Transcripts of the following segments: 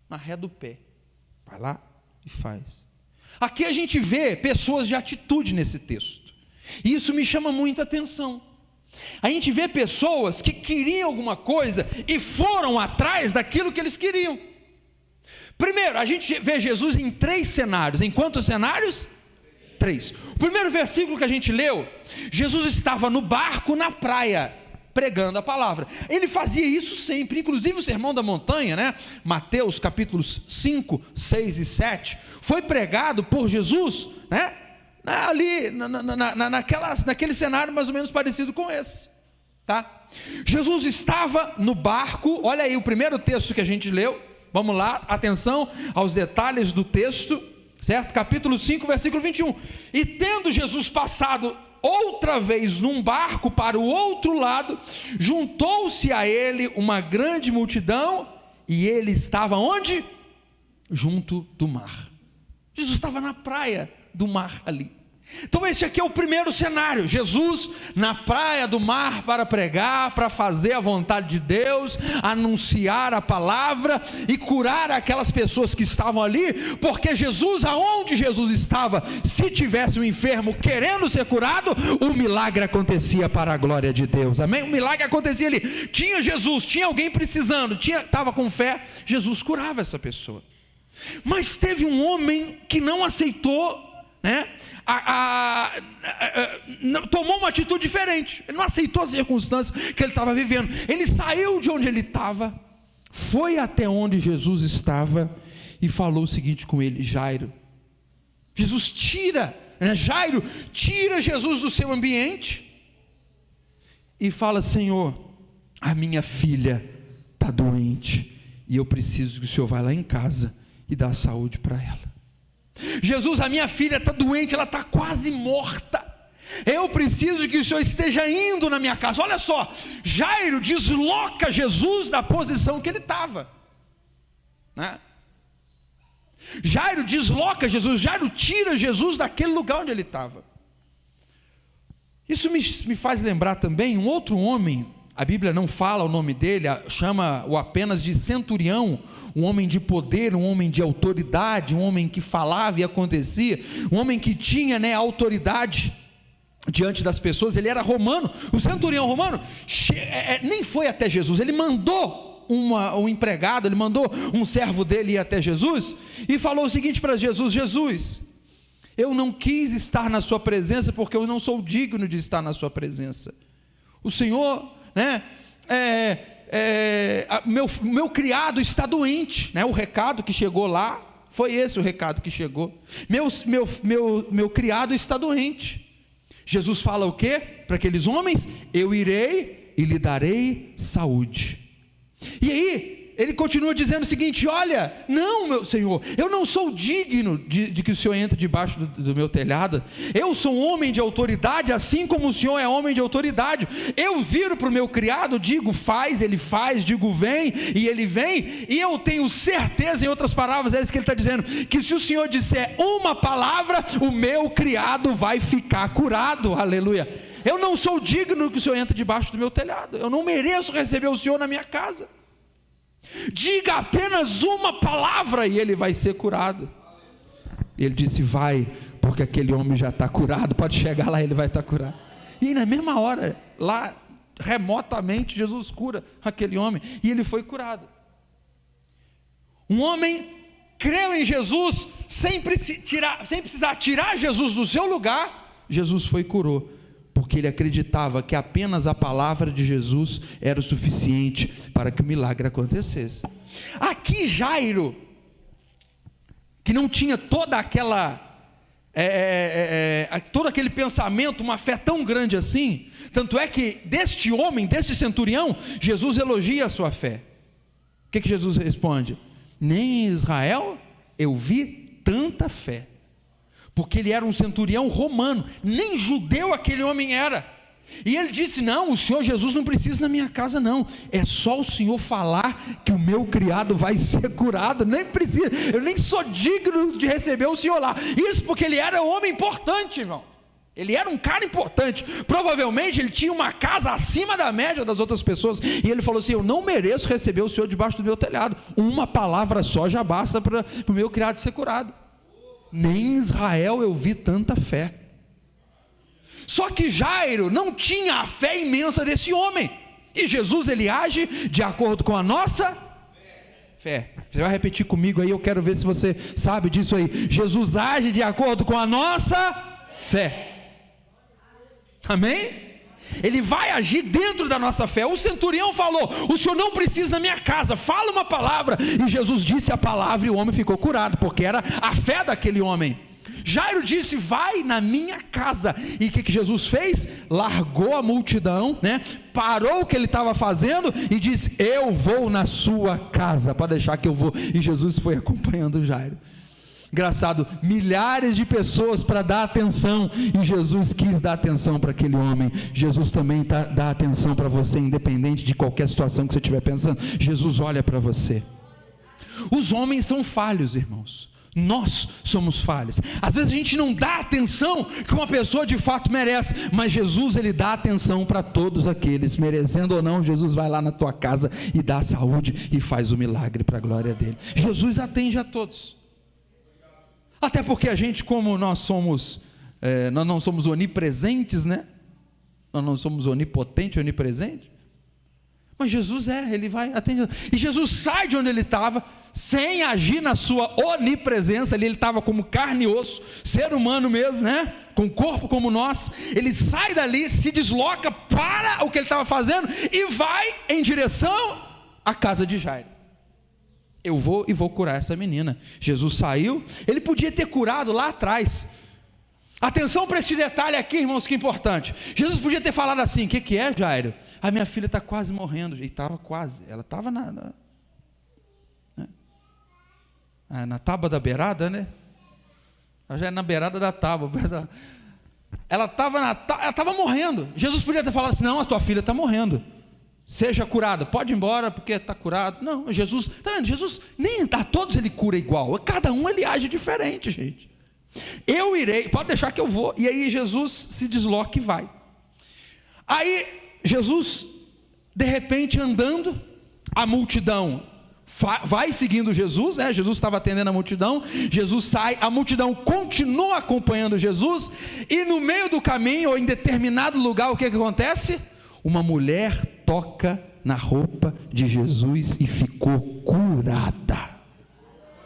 na ré do pé. Vai lá e faz. Aqui a gente vê pessoas de atitude nesse texto. E isso me chama muita atenção. A gente vê pessoas que queriam alguma coisa e foram atrás daquilo que eles queriam. Primeiro, a gente vê Jesus em 3 cenários. Em quantos cenários? 3. O primeiro versículo que a gente leu, Jesus estava no barco na praia, pregando a palavra. Ele fazia isso sempre, inclusive o Sermão da Montanha, né? Mateus capítulos 5, 6 e 7, foi pregado por Jesus, né? Ali, naquele cenário mais ou menos parecido com esse, tá? Jesus estava no barco, olha aí o primeiro texto que a gente leu, vamos lá, atenção aos detalhes do texto, certo? Capítulo 5, versículo 21, e tendo Jesus passado outra vez num barco para o outro lado, juntou-se a ele uma grande multidão, e ele estava onde? Junto do mar. Jesus estava na praia do mar ali. Então esse aqui é o primeiro cenário, Jesus na praia do mar para pregar, para fazer a vontade de Deus, anunciar a palavra e curar aquelas pessoas que estavam ali, porque Jesus, aonde Jesus estava, se tivesse um enfermo querendo ser curado, o milagre acontecia para a glória de Deus, amém? O milagre acontecia ali, tinha Jesus, tinha alguém precisando, estava com fé, Jesus curava essa pessoa. Mas teve um homem que não aceitou, né? Tomou uma atitude diferente. Ele não aceitou as circunstâncias que ele estava vivendo. Ele saiu de onde ele estava, foi até onde Jesus estava e falou o seguinte com ele: Jairo. Jesus Jairo tira Jesus do seu ambiente e fala: Senhor, a minha filha está doente e eu preciso que o Senhor vá lá em casa e dá saúde para ela. Jesus, a minha filha está doente, ela está quase morta, eu preciso que o Senhor esteja indo na minha casa. Olha só, Jairo desloca Jesus da posição que ele estava, né? Jairo desloca Jesus, Jairo tira Jesus daquele lugar onde ele estava. Isso me faz lembrar também um outro homem. A Bíblia não fala o nome dele, chama-o apenas de centurião, um homem de poder, um homem de autoridade, um homem que falava e acontecia, um homem que tinha, né, autoridade diante das pessoas. Ele era romano, o centurião romano nem foi até Jesus, ele mandou um empregado, ele mandou um servo dele ir até Jesus e falou o seguinte para Jesus: Jesus, eu não quis estar na sua presença porque eu não sou digno de estar na sua presença. O Senhor, né, meu criado está doente, né? O recado que chegou lá foi esse, o recado que chegou: meu criado está doente. Jesus fala o quê para aqueles homens? Eu irei e lhe darei saúde. E aí ele continua dizendo o seguinte: olha, não, meu Senhor, eu não sou digno de que o Senhor entre debaixo do meu telhado. Eu sou um homem de autoridade, assim como o Senhor é homem de autoridade. Eu viro para o meu criado, digo faz, ele faz, digo vem, e ele vem. E eu tenho certeza, em outras palavras, é isso que ele está dizendo, que se o Senhor disser uma palavra, o meu criado vai ficar curado. Aleluia. Eu não sou digno que o Senhor entre debaixo do meu telhado, eu não mereço receber o Senhor na minha casa. Diga apenas uma palavra e ele vai ser curado. E ele disse: vai, porque aquele homem já está curado, pode chegar lá, ele vai estar curado. E na mesma hora, lá remotamente, Jesus cura aquele homem e ele foi curado. Um homem creu em Jesus sem precisar tirar Jesus do seu lugar. Jesus foi e curou, porque ele acreditava que apenas a palavra de Jesus era o suficiente para que o milagre acontecesse. Aqui Jairo, que não tinha toda aquela todo aquele pensamento, uma fé tão grande assim, tanto é que deste homem, deste centurião, Jesus elogia a sua fé. O que Jesus responde? Nem em Israel eu vi tanta fé. Porque ele era um centurião romano, nem judeu aquele homem era. E ele disse: não, o Senhor Jesus não precisa ir na minha casa não, é só o Senhor falar que o meu criado vai ser curado, nem precisa, eu nem sou digno de receber o Senhor lá. Isso porque ele era um homem importante, irmão. Ele era um cara importante, provavelmente ele tinha uma casa acima da média das outras pessoas, e ele falou assim: eu não mereço receber o Senhor debaixo do meu telhado, uma palavra só já basta para o meu criado ser curado. Nem em Israel eu vi tanta fé. Só que Jairo não tinha a fé imensa desse homem, e Jesus ele age de acordo com a nossa fé. Você vai repetir comigo aí, eu quero ver se você sabe disso aí. Jesus age de acordo com a nossa fé. Amém? Ele vai agir dentro da nossa fé. O centurião falou: o senhor não precisa na minha casa, fala uma palavra. E Jesus disse a palavra e o homem ficou curado, porque era a fé daquele homem. Jairo disse: vai na minha casa. E o que Jesus fez? Largou a multidão, parou o que ele estava fazendo e disse: eu vou na sua casa, para deixar que eu vou. E Jesus foi acompanhando Jairo. Engraçado, milhares de pessoas para dar atenção, e Jesus quis dar atenção para aquele homem. Jesus também dá atenção para você, independente de qualquer situação que você estiver pensando. Jesus olha para você. Os homens são falhos, irmãos. Nós somos falhos. Às vezes a gente não dá atenção que uma pessoa de fato merece, mas Jesus ele dá atenção para todos aqueles, merecendo ou não. Jesus vai lá na tua casa e dá saúde e faz o milagre para a glória dele. Jesus atende a todos. Até porque a gente, como nós não somos onipresentes, nós não somos onipotente, onipresente, mas Jesus ele vai atender. E Jesus sai de onde ele estava, sem agir na sua onipresença. Ali ele estava como carne e osso, ser humano mesmo, com corpo como nós. Ele sai dali, se desloca para o que ele estava fazendo e vai em direção à casa de Jairo. Eu vou e vou curar essa menina. Jesus saiu, ele podia ter curado lá atrás. Atenção para esse detalhe aqui, irmãos, que importante. Jesus podia ter falado assim: o que é, Jairo? A minha filha está quase morrendo. E estava quase, ela estava na tábua da beirada, Ela já é na beirada da tábua. Ela estava morrendo. Jesus podia ter falado assim: não, a tua filha está morrendo, seja curada, pode ir embora porque está curado. Não, Jesus, está vendo? Jesus nem a todos ele cura igual, cada um ele age diferente, gente. Eu irei, pode deixar que eu vou. E aí Jesus se desloca e vai. Aí Jesus, de repente, andando, a multidão vai seguindo Jesus, Jesus estava atendendo a multidão. Jesus sai, a multidão continua acompanhando Jesus, e no meio do caminho, ou em determinado lugar, o que acontece? Uma mulher toca na roupa de Jesus e ficou curada.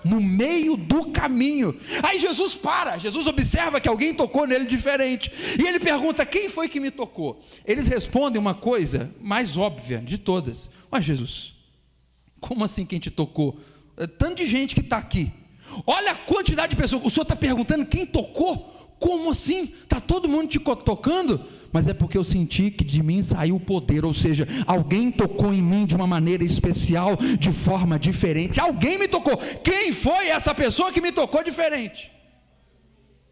No meio do caminho. Aí Jesus para, Jesus observa que alguém tocou nele diferente, e ele pergunta: quem foi que me tocou? Eles respondem uma coisa mais óbvia de todas: mas Jesus, como assim quem te tocou? Tanto de gente que está aqui, olha a quantidade de pessoas, o senhor está perguntando quem tocou? Como assim? Está todo mundo te tocando? Mas é porque eu senti que de mim saiu o poder, ou seja, alguém tocou em mim de uma maneira especial, de forma diferente. Alguém me tocou. Quem foi essa pessoa que me tocou diferente?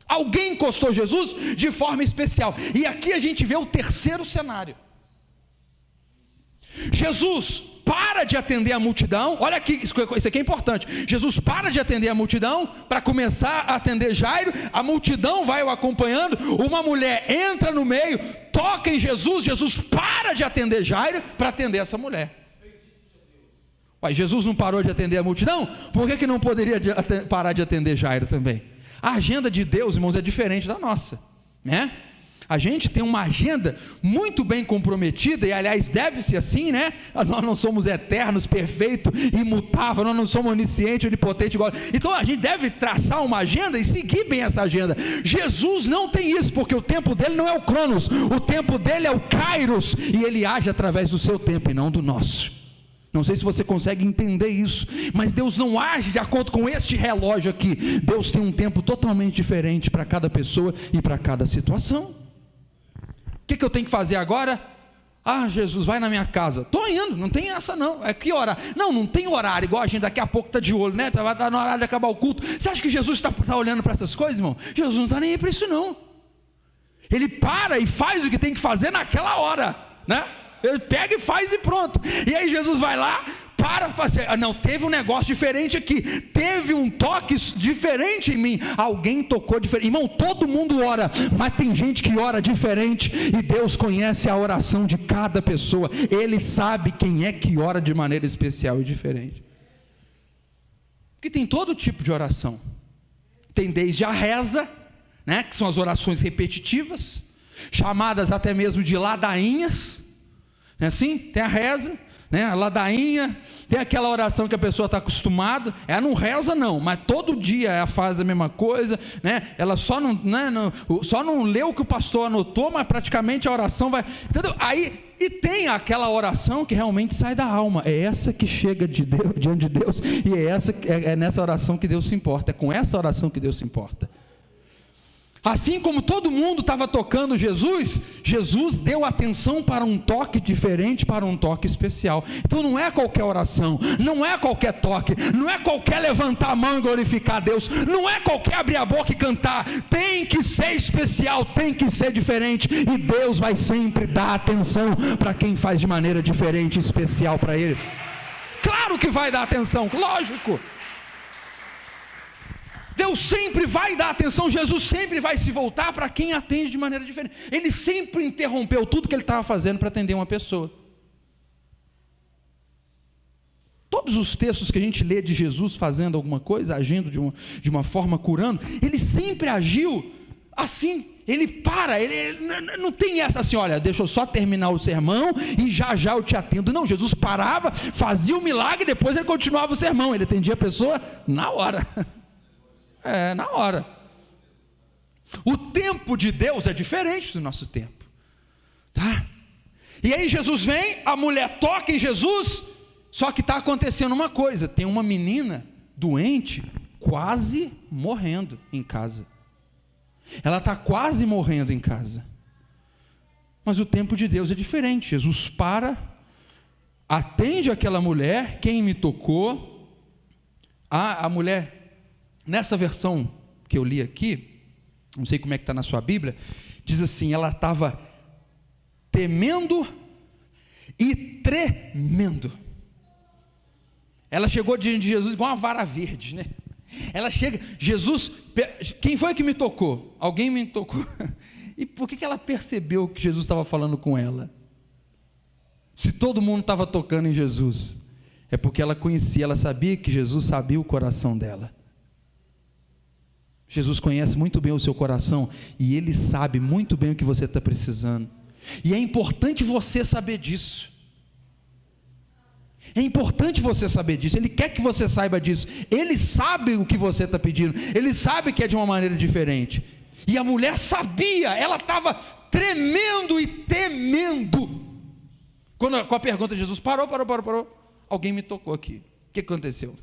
Alguém encostou Jesus de forma especial. E aqui a gente vê o terceiro cenário. Jesus para de atender a multidão. Olha aqui, isso aqui é importante. Jesus para de atender a multidão para começar a atender Jairo. A multidão vai o acompanhando. Uma mulher entra no meio, toca em Jesus. Jesus para de atender Jairo para atender essa mulher. Ué, Jesus não parou de atender a multidão? Por que não poderia parar de atender Jairo também? A agenda de Deus, irmãos, é diferente da nossa, A gente tem uma agenda muito bem comprometida, e aliás deve ser assim, Nós não somos eternos, perfeitos, imutáveis, nós não somos oniscientes, onipotentes igual. Então a gente deve traçar uma agenda e seguir bem essa agenda. Jesus não tem isso, porque o tempo dele não é o Cronos, o tempo dele é o Kairos, e ele age através do seu tempo e não do nosso. Não sei se você consegue entender isso, mas Deus não age de acordo com este relógio aqui. Deus tem um tempo totalmente diferente para cada pessoa e para cada situação. O que eu tenho que fazer agora? Jesus, vai na minha casa. Estou indo, não tem essa não. É que hora? Não tem horário, igual a gente daqui a pouco está de olho, Vai dar no horário de acabar o culto. Você acha que Jesus está olhando para essas coisas, irmão? Jesus não está nem aí para isso não. Ele para e faz o que tem que fazer naquela hora, Ele pega e faz e pronto. E aí Jesus vai lá, para, não, teve um negócio diferente aqui, teve um toque diferente em mim, alguém tocou diferente. Irmão, todo mundo ora, mas tem gente que ora diferente, e Deus conhece a oração de cada pessoa, Ele sabe quem é que ora de maneira especial e diferente. Porque tem todo tipo de oração, tem desde a reza, né, que são as orações repetitivas, chamadas até mesmo de ladainhas, não é assim? Tem a reza, né, a ladainha, tem aquela oração que a pessoa está acostumada, ela não reza não, mas todo dia ela faz a mesma coisa, né, ela só não leu o que o pastor anotou, mas praticamente a oração vai, entendeu? Aí, e tem aquela oração que realmente sai da alma, é essa que chega de Deus, diante de Deus, e é nessa oração que Deus se importa, é com essa oração que Deus se importa. Assim como todo mundo estava tocando Jesus, Jesus deu atenção para um toque diferente, para um toque especial. Então não é qualquer oração, não é qualquer toque, não é qualquer levantar a mão e glorificar a Deus, não é qualquer abrir a boca e cantar, tem que ser especial, tem que ser diferente, e Deus vai sempre dar atenção para quem faz de maneira diferente e especial para Ele. Claro que vai dar atenção, lógico. Deus sempre vai dar atenção, Jesus sempre vai se voltar para quem atende de maneira diferente. Ele sempre interrompeu tudo que ele estava fazendo para atender uma pessoa. Todos os textos que a gente lê de Jesus fazendo alguma coisa, agindo de uma forma curando, ele sempre agiu assim. Ele para, ele não tem essa assim, olha, deixa eu só terminar o sermão e já eu te atendo. Não, Jesus parava, fazia o milagre e depois ele continuava o sermão. Ele atendia a pessoa na hora. Na hora. O tempo de Deus é diferente do nosso tempo, tá? E aí Jesus vem, a mulher toca em Jesus, só que está acontecendo uma coisa, tem uma menina doente, quase morrendo em casa. Ela está quase morrendo em casa. Mas o tempo de Deus é diferente. Jesus para, atende aquela mulher, quem me tocou? A mulher, nessa versão que eu li aqui, não sei como é que está na sua Bíblia, diz assim, ela estava temendo e tremendo. Ela chegou diante de Jesus igual uma vara verde, né? Ela chega, Jesus, quem foi que me tocou? Alguém me tocou. E por que ela percebeu que Jesus estava falando com ela? Se todo mundo estava tocando em Jesus, é porque ela conhecia, ela sabia que Jesus sabia o coração dela. Jesus conhece muito bem o seu coração e Ele sabe muito bem o que você está precisando. E é importante você saber disso. É importante você saber disso. Ele quer que você saiba disso. Ele sabe o que você está pedindo. Ele sabe que é de uma maneira diferente. E a mulher sabia, ela estava tremendo e temendo. Com a pergunta de Jesus, parou. Alguém me tocou aqui. O que aconteceu?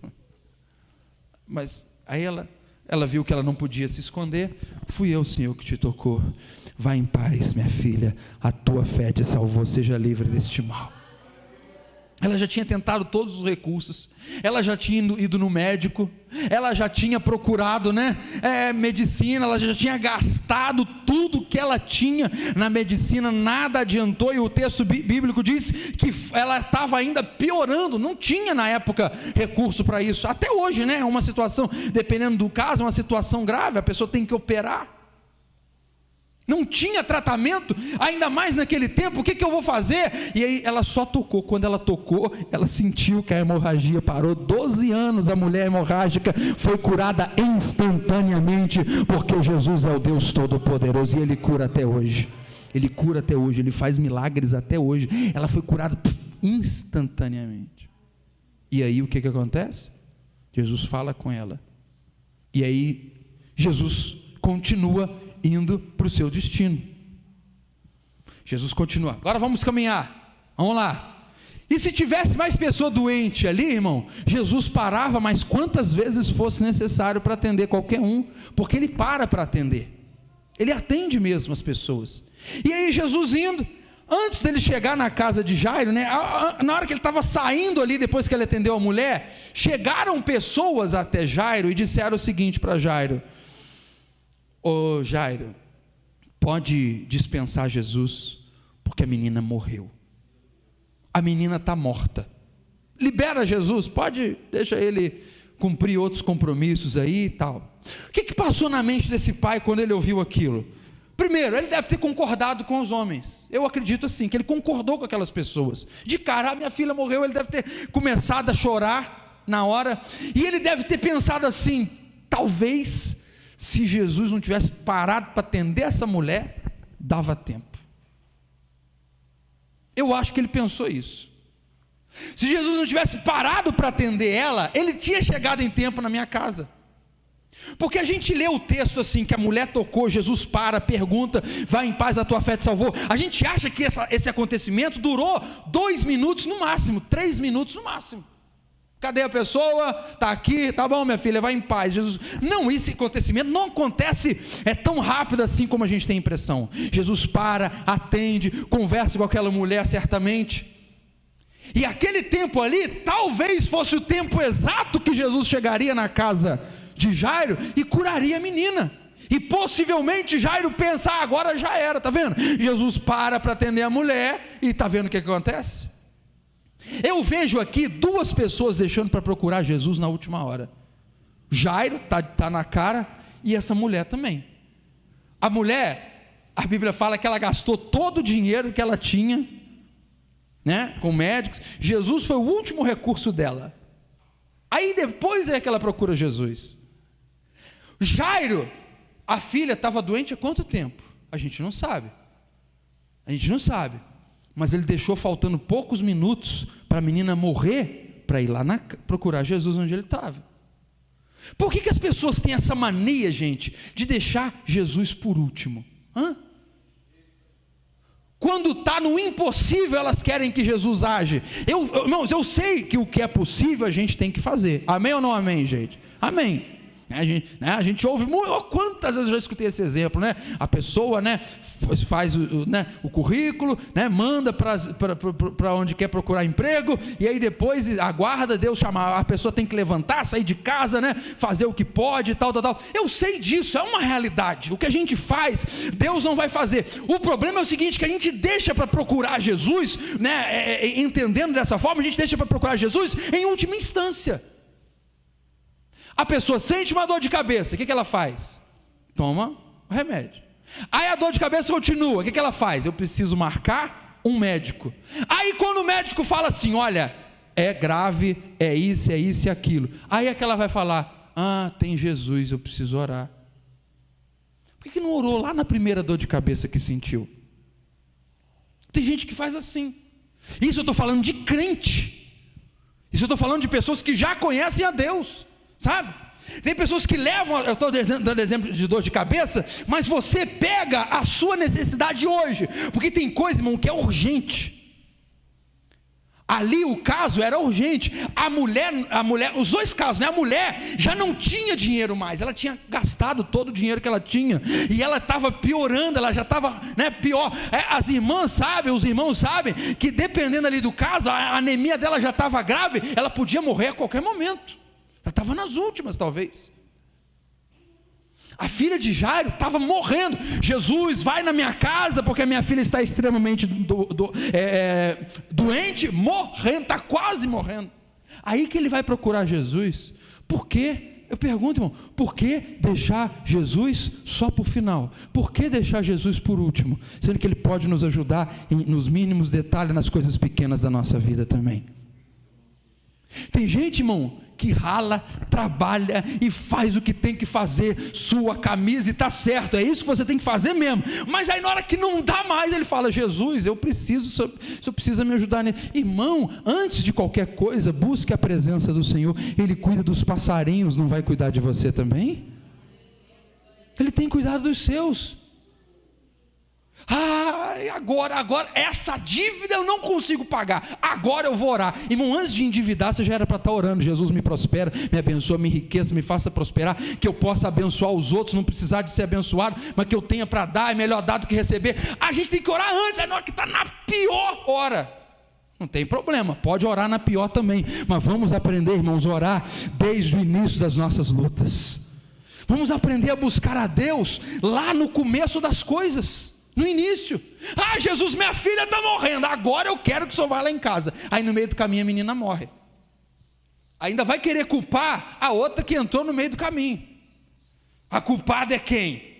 Mas aí ela viu que ela não podia se esconder. Fui eu, Senhor, que te tocou. Vá em paz, minha filha, a tua fé te salvou, seja livre deste mal. Ela já tinha tentado todos os recursos, ela já tinha ido no médico, ela já tinha procurado, medicina, ela já tinha gastado tudo que ela tinha na medicina, nada adiantou, e o texto bíblico diz que ela estava ainda piorando, não tinha na época recurso para isso, até hoje, uma situação, dependendo do caso, uma situação grave, a pessoa tem que operar, não tinha tratamento, ainda mais naquele tempo, o que eu vou fazer? E aí ela só tocou, quando ela tocou, ela sentiu que a hemorragia parou, 12 anos a mulher hemorrágica foi curada instantaneamente, porque Jesus é o Deus Todo-Poderoso e Ele cura até hoje, Ele faz milagres até hoje, ela foi curada instantaneamente. E aí o que acontece? Jesus fala com ela, e aí Jesus continua indo para o seu destino. Jesus continua, agora vamos caminhar, vamos lá. E se tivesse mais pessoa doente ali, irmão, Jesus parava, mas quantas vezes fosse necessário para atender qualquer um, porque Ele para atender, Ele atende mesmo as pessoas. E aí Jesus indo, antes dele chegar na casa de Jairo, na hora que ele estava saindo ali, depois que ele atendeu a mulher, chegaram pessoas até Jairo e disseram o seguinte para Jairo: ô Jairo, pode dispensar Jesus, porque a menina morreu, a menina está morta. libera Jesus, deixa ele cumprir outros compromissos aí e tal. O que passou na mente desse pai quando ele ouviu aquilo? Primeiro, ele deve ter concordado com os homens. Eu acredito assim, que ele concordou com aquelas pessoas. De cara, minha filha morreu, ele deve ter começado a chorar na hora, e ele deve ter pensado assim: talvez, se Jesus não tivesse parado para atender essa mulher, dava tempo. Eu acho que ele pensou isso. Se Jesus não tivesse parado para atender ela, ele tinha chegado em tempo na minha casa. Porque a gente lê o texto assim, que a mulher tocou, Jesus para, pergunta, vai em paz, a tua fé te salvou. A gente acha que esse acontecimento durou 2 minutos no máximo, 3 minutos no máximo. Cadê a pessoa? Está aqui, tá bom minha filha, vai em paz. Jesus, não, esse acontecimento não acontece tão rápido assim como a gente tem a impressão. Jesus para, atende, conversa com aquela mulher certamente. E aquele tempo ali, talvez fosse o tempo exato que Jesus chegaria na casa de Jairo e curaria a menina. E possivelmente Jairo pensa: agora já era, tá vendo? Jesus para atender a mulher e tá vendo o que acontece? Eu vejo aqui 2 pessoas deixando para procurar Jesus na última hora. Jairo tá na cara, e essa mulher também. A mulher, a Bíblia fala que ela gastou todo o dinheiro que ela tinha, né, com médicos. Jesus foi o último recurso dela. Aí depois é que ela procura Jesus. Jairo, a filha estava doente há quanto tempo? A gente não sabe. Mas ele deixou faltando poucos minutos para a menina morrer, para ir lá procurar Jesus onde ele estava. Por que as pessoas têm essa mania, gente, de deixar Jesus por último? Quando está no impossível, elas querem que Jesus age. Irmãos, eu sei que o que é possível a gente tem que fazer. Amém ou não amém, gente? Amém. A gente ouve muito. Quantas vezes eu já escutei esse exemplo, né? A pessoa, né, faz o currículo, né, manda para onde quer procurar emprego, e aí depois aguarda Deus chamar. A pessoa tem que levantar, sair de casa, né, fazer o que pode, tal. Eu sei disso, é uma realidade. O que a gente faz, Deus não vai fazer. O problema é o seguinte: que a gente deixa para procurar Jesus, né, entendendo dessa forma, a gente deixa para procurar Jesus em última instância. A pessoa sente uma dor de cabeça, o que ela faz? Toma o remédio. Aí a dor de cabeça continua, o que ela faz? Eu preciso marcar um médico. Aí quando o médico fala assim: olha, é grave, é isso e aquilo. Aí é que ela vai falar: tem Jesus, eu preciso orar. Por que não orou lá na primeira dor de cabeça que sentiu? Tem gente que faz assim. Isso eu estou falando de crente. Isso eu estou falando de pessoas que já conhecem a Deus. Sabe? Tem pessoas que levam, eu estou dando exemplo de dor de cabeça, mas você pega a sua necessidade hoje, porque tem coisa, irmão, que é urgente. Ali o caso era urgente. A mulher, os 2 casos, né? A mulher já não tinha dinheiro mais, ela tinha gastado todo o dinheiro que ela tinha, e ela estava piorando, ela já estava, né, pior. As irmãs sabem, os irmãos sabem, que dependendo ali do caso, a anemia dela já estava grave, ela podia morrer a qualquer momento. Já estava nas últimas, talvez. A filha de Jairo estava morrendo. Jesus, vai na minha casa, porque a minha filha está extremamente doente, morrendo, está quase morrendo. Aí que ele vai procurar Jesus. Por quê? Eu pergunto, irmão, por que deixar Jesus só por final? Por que deixar Jesus por último? Sendo que ele pode nos ajudar nos mínimos detalhes, nas coisas pequenas da nossa vida também. Tem gente, irmão, que rala, trabalha e faz o que tem que fazer, sua a camisa, e está certo, é isso que você tem que fazer mesmo. Mas aí na hora que não dá mais, ele fala: Jesus, eu preciso, o senhor precisa me ajudar nisso. Irmão, antes de qualquer coisa, busque a presença do Senhor. Ele cuida dos passarinhos, não vai cuidar de você também? Ele tem cuidado dos seus. Agora essa dívida eu não consigo pagar, agora eu vou orar. Irmão, antes de endividar, você já era para estar orando: Jesus, me prospera, me abençoa, me enriqueça, me faça prosperar, que eu possa abençoar os outros, não precisar de ser abençoado, mas que eu tenha para dar, é melhor dar do que receber. A gente tem que orar antes, é na hora que está na pior hora. Não tem problema, pode orar na pior também, mas vamos aprender, irmãos, a orar desde o início das nossas lutas. Vamos aprender a buscar a Deus lá no começo das coisas. No início: Jesus, minha filha está morrendo, agora eu quero que o senhor vá lá em casa. Aí no meio do caminho a menina morre. ainda vai querer culpar a outra que entrou no meio do caminho. A culpada é quem?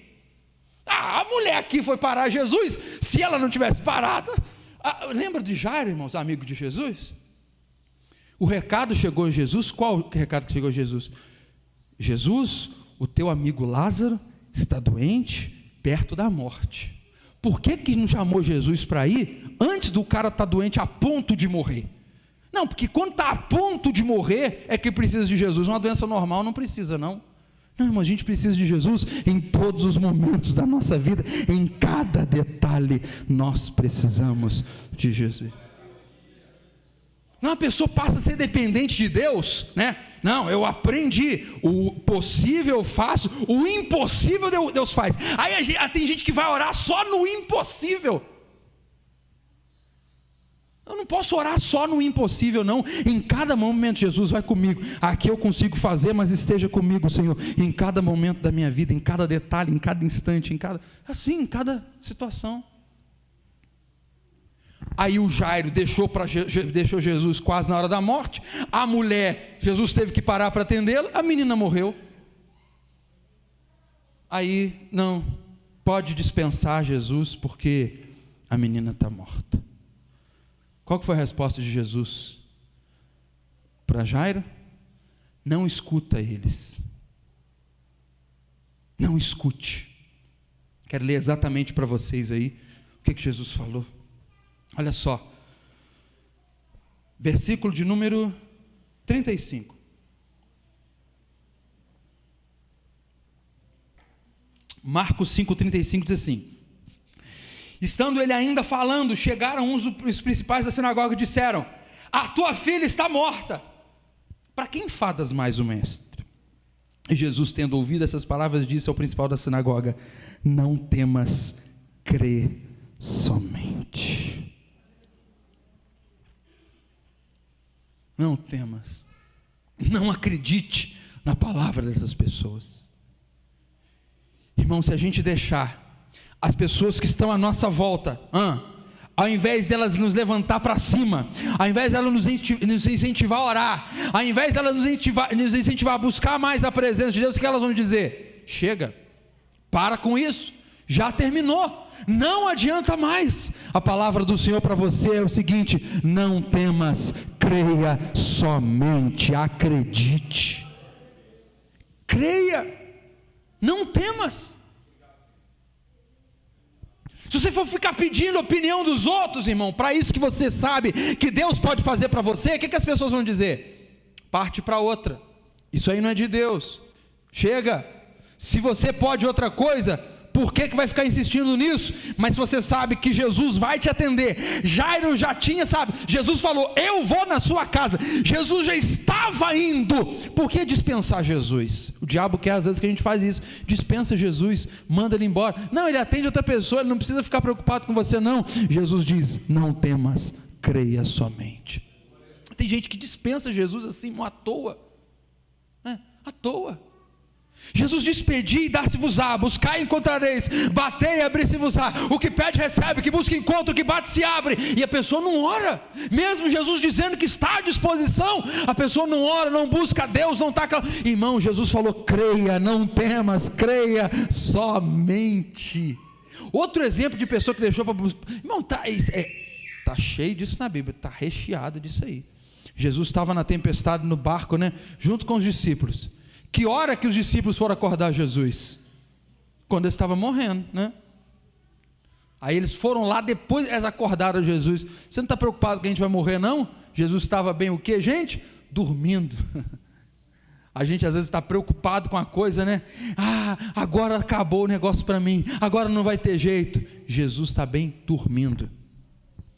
A mulher aqui foi parar Jesus. Se ela não tivesse parado... lembra de Jairo, irmãos, amigo de Jesus? O recado chegou a Jesus. Qual o recado que chegou a Jesus? Jesus, o teu amigo Lázaro está doente, perto da morte. Por que não chamou Jesus para ir antes do cara estar doente a ponto de morrer? Não, porque quando está a ponto de morrer é que precisa de Jesus. Uma doença normal não precisa, não. Não, irmão, a gente precisa de Jesus em todos os momentos da nossa vida, em cada detalhe nós precisamos de Jesus. Não, a pessoa passa a ser dependente de Deus, né? Não, eu aprendi, o possível eu faço, o impossível Deus faz. Aí tem gente que vai orar só no impossível. Eu não posso orar só no impossível, não. Em cada momento Jesus vai comigo. Aqui eu consigo fazer, mas esteja comigo, Senhor, em cada momento da minha vida, em cada detalhe, em cada instante, em cada situação. Aí o Jairo deixou Jesus quase na hora da morte. A mulher, Jesus teve que parar para atendê-la. A menina morreu. Aí, não, pode dispensar Jesus, porque a menina está morta. Qual que foi a resposta de Jesus para Jairo? Não escuta eles. Não escute. Quero ler exatamente para vocês aí o que Jesus falou. Olha só, versículo de número 35. Marcos 5,35 diz assim: estando ele ainda falando, chegaram uns dos principais da sinagoga e disseram: a tua filha está morta. Para quem fadas mais o mestre? E Jesus, tendo ouvido essas palavras, disse ao principal da sinagoga: não temas, crê somente. Não temas, não acredite na palavra dessas pessoas. Irmão, se a gente deixar as pessoas que estão à nossa volta, ao invés delas nos levantar para cima, ao invés delas nos incentivar a orar, ao invés delas nos incentivar a buscar mais a presença de Deus, o que elas vão dizer? Chega, para com isso, já terminou, não adianta mais. A palavra do Senhor para você é o seguinte: não temas, creia somente, acredite, creia, não temas. Se você for ficar pedindo a opinião dos outros, irmão, para isso que você sabe que Deus pode fazer para você, o que as pessoas vão dizer? Parte para outra, isso aí não é de Deus, chega. Se você pode outra coisa, por que vai ficar insistindo nisso? Mas se você sabe que Jesus vai te atender, Jairo já tinha, Jesus falou: eu vou na sua casa, Jesus já estava indo. Por que dispensar Jesus? O diabo quer às vezes que a gente faz isso, dispensa Jesus, manda ele embora. Não, ele atende outra pessoa, ele não precisa ficar preocupado com você não. Jesus diz: não temas, creia somente. Tem gente que dispensa Jesus assim, à toa, à toa. Jesus disse: pedi e dar-se-vos-á, buscai e encontrareis, batei e abrir-se-vos-á, o que pede recebe, o que busca encontra, o que bate se abre. E a pessoa não ora, mesmo Jesus dizendo que está à disposição, a pessoa não ora, não busca a Deus, não está. Irmão, Jesus falou: creia, não temas, creia somente. Outro exemplo de pessoa que deixou para buscar, irmão, está cheio disso na Bíblia, está recheado disso aí. Jesus estava na tempestade no barco, junto com os discípulos. Que hora que os discípulos foram acordar Jesus? Quando ele estava morrendo, Aí eles foram lá, depois eles acordaram Jesus. Você não está preocupado que a gente vai morrer, não? Jesus estava bem o quê, gente? Dormindo. A gente às vezes está preocupado com a coisa, agora acabou o negócio para mim, agora não vai ter jeito. Jesus está bem dormindo.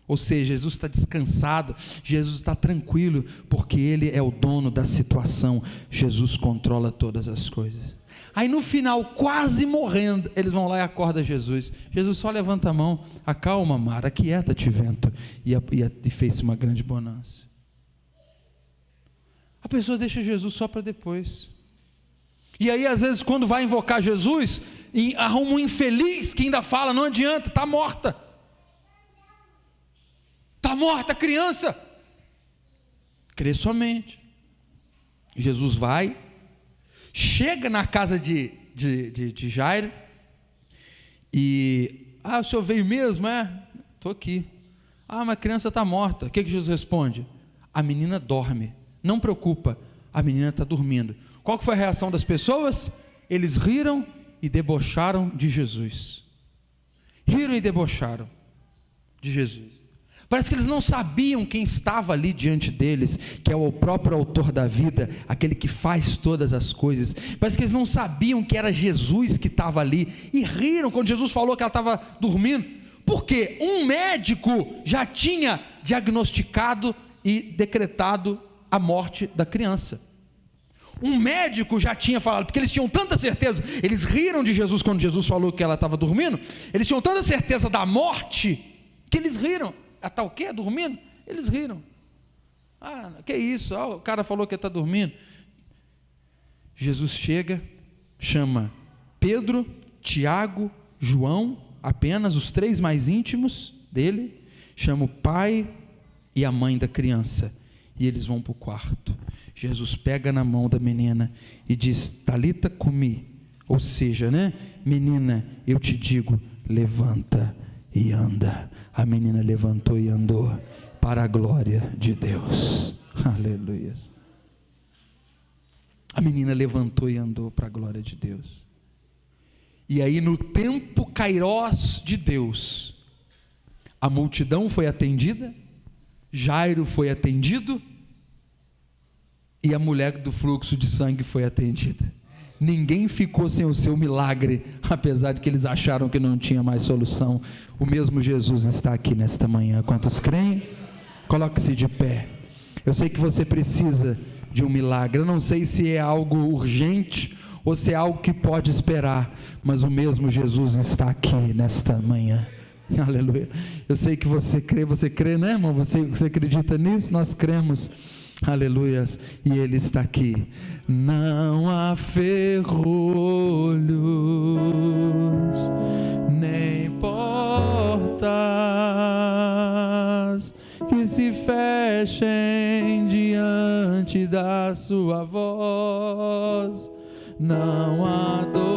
Ou seja, Jesus está descansado, Jesus está tranquilo, porque Ele é o dono da situação, Jesus controla todas as coisas. Aí no final, quase morrendo, eles vão lá e acordam Jesus. Jesus só levanta a mão: acalma, mar, aquieta-te, vento, e fez uma grande bonança. A pessoa deixa Jesus só para depois. E aí às vezes quando vai invocar Jesus, arruma um infeliz que ainda fala: não adianta, está morta. Está morta a criança. Crê somente. Jesus vai, chega na casa de Jairo e, o senhor veio mesmo? Estou aqui. Mas a criança está morta. O que Jesus responde? A menina dorme, não preocupa, a menina está dormindo. Qual que foi a reação das pessoas? Eles riram e debocharam de Jesus. Riram e debocharam de Jesus. Parece que eles não sabiam quem estava ali diante deles, que é o próprio autor da vida, aquele que faz todas as coisas. Parece que eles não sabiam que era Jesus que estava ali, e riram quando Jesus falou que ela estava dormindo, porque um médico já tinha diagnosticado e decretado a morte da criança. Um médico já tinha falado, porque eles tinham tanta certeza, eles riram de Jesus quando Jesus falou que ela estava dormindo, eles tinham tanta certeza da morte, que eles riram. Está o quê? Dormindo? Eles riram. Que isso? O cara falou que está dormindo. Jesus chega, chama Pedro, Tiago, João, apenas os 3 mais íntimos dele, chama o pai e a mãe da criança, e eles vão para o quarto. Jesus pega na mão da menina e diz: Talita cumi, ou seja, menina, eu te digo, levanta e anda. A menina levantou e andou, para a glória de Deus. Aleluia. A menina levantou e andou para a glória de Deus. E aí, no tempo kairós de Deus, a multidão foi atendida, Jairo foi atendido, e a mulher do fluxo de sangue foi atendida. Ninguém ficou sem o seu milagre, apesar de que eles acharam que não tinha mais solução. O mesmo Jesus está aqui nesta manhã. Quantos creem? Coloque-se de pé. Eu sei que você precisa de um milagre. Eu não sei se é algo urgente ou se é algo que pode esperar, mas o mesmo Jesus está aqui nesta manhã. Aleluia. Eu sei que você crê, né, irmão? Você acredita nisso? Nós cremos. Aleluias, e Ele está aqui. Não há ferrolhos, nem portas que se fechem diante da sua voz. Não há dor